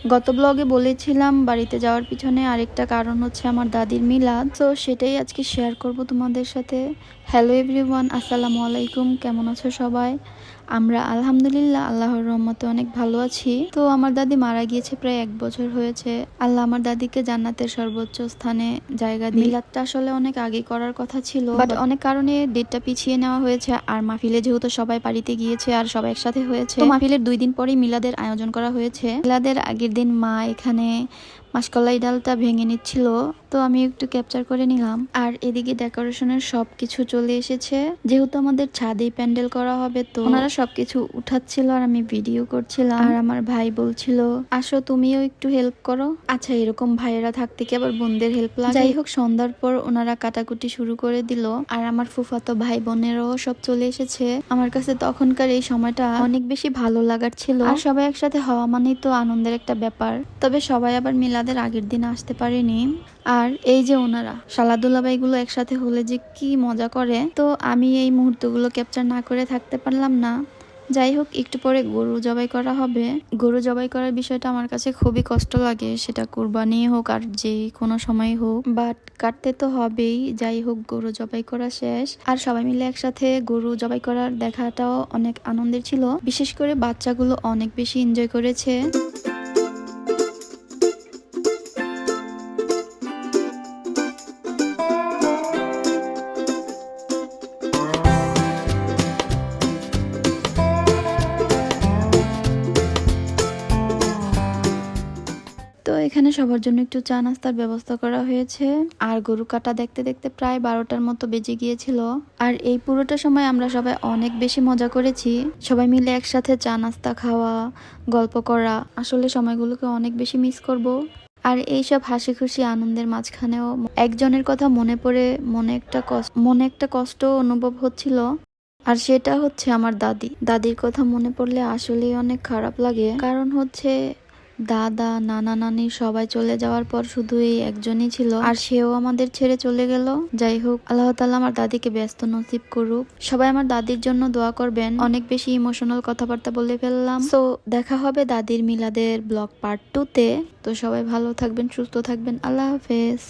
গত ব্লগে বলেছিলাম বাড়িতে যাওয়ার পিছনে আরেকটা কারণ হচ্ছে আমার দাদির মিলাদ, তো সেটাই আজকে শেয়ার করব তোমাদের সাথে। হ্যালো এভরিওয়ান, আসসালামু আলাইকুম। কেমন আছো সবাই? আমরা আলহামদুলিল্লাহ আল্লাহর রহমতে অনেক ভালো আছি। তো আমার দাদি মারা গিয়েছে প্রায় 1 বছর হয়েছে। আল্লাহ আমার দাদিকে জান্নাতের সর্বোচ্চ স্থানে জায়গা দিই। মিলাদটা আসলে অনেক আগে করার কথা ছিল, বাট অনেক কারণে ডেটটা পিছিয়ে নেওয়া হয়েছে। আর মাহফিলে যেহেতু সবাই বাড়িতে গিয়েছে আর সবাই একসাথে হয়েছে, তো মাহফিলের 2 দিন পরেই মিলাদের আয়োজন করা হয়েছে। মিলাদের আগের দিন মা এখানে মাসকলাই ডালটা ভেঙে নিচ্ছিল, তো আমি একটু ক্যাপচার করে নিলাম। আর এদিকে ডেকোরেশনের সবকিছু চলে এসেছে। যেহেতু আমাদের ছাদেই প্যান্ডেল করা হবে, তো ওনারা সবকিছু উঠাচ্ছিল আর আমি ভিডিও করছিলাম। আর আমার ভাই বলছিল আসো তুমিও একটু হেল্প করো। আচ্ছা, এরকম ভাইয়েরা থাকতে কি আবার বোনদের হেল্প লাগে? যাই হোক, সন্ধ্যার পর ওনারা কাটাকুটি শুরু করে দিল। আর আমার ফুফাতো ভাই বোনেরাও সব চলে এসেছে। আমার কাছে তখনকার এই সময়টা অনেক বেশি ভালো লাগার ছিল। আর সবাই একসাথে হওয়া মানেই তো আনন্দের একটা ব্যাপার। তবে সবাই আবার মিলাদের আগের দিন আসতে পারেনি। আর এই যে ওনারা শালাদুলাবাইগুলো একসাথে হলে যে কি মজা করে, তো আমি এই মুহূর্তগুলো ক্যাপচার না করে থাকতে পারলাম না। যাই হোক, একটু পরে গরু জবাই করা হবে। গরু জবাই করার বিষয়টা আমার কাছে খুবই কষ্ট লাগে, সেটা কুরবানি হোক আর যে কোনো সময় হোক, বাট কাটতে তো হবেই। যাই হোক, গরু জবাই করা শেষ আর সবাই মিলে একসাথে গরু জবাই করার দেখাটাও অনেক আনন্দের ছিল। বিশেষ করে বাচ্চাগুলো অনেক বেশি এনজয় করেছে। তো এখানে সবার জন্য একটু চা নাস্তার ব্যবস্থা করা হয়েছে। আর গরু কাটা দেখতে দেখতে প্রায় 12টার মতো বেজে গিয়েছিল। আর এই পুরোটা সময় আমরা সবাই অনেক বেশি মজা করেছি। সবাই মিলে একসাথে চা নাস্তা খাওয়া, গল্প করা, আসলে সময়গুলোকে অনেক বেশি মিস করব। আর এইসব হাসি খুশি আনন্দের মাঝখানেও একজনের কথা মনে পড়ে মনে একটা কষ্ট অনুভব হচ্ছিল। আর সেটা হচ্ছে আমার দাদির কথা মনে পড়লে আসলেই অনেক খারাপ লাগে। কারণ হচ্ছে দাদা নানা নানি সবাই চলে যাওয়ার পর শুধু এই একজনই ছিল, আর সেও আমাদের ছেড়ে চলে গেল। যাই হোক, আল্লাহ তাআলা আমার দাদিকে ব্যস্ত নসিব করুক। সবাই আমার দাদির জন্য দোয়া করবেন। অনেক বেশি ইমোশনাল কথাবার্তা বলে ফেললাম। তো দেখা হবে দাদির মিলাদের ব্লগ পার্ট 2 তে। তো সবাই ভালো থাকবেন, সুস্থ থাকবেন। আল্লাহ হাফেজ।